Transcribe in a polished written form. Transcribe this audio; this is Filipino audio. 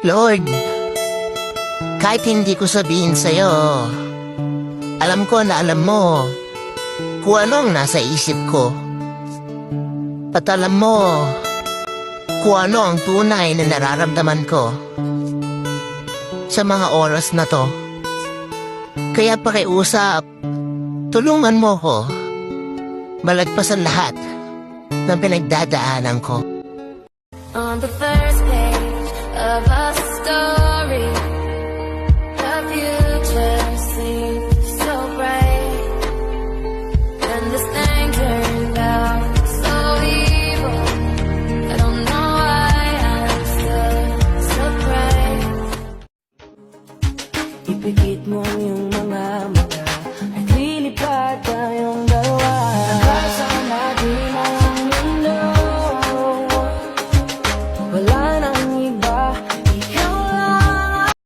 Lord, kahit hindi ko sabihin sa'yo, alam ko na alam mo kung ano ang nasa isip ko. At alam mo kung ano ang tunay na nararamdaman ko sa mga oras na to. Kaya pakiusap, tulungan mo ko malagpasan lahat ng pinagdadaanan ko. On the first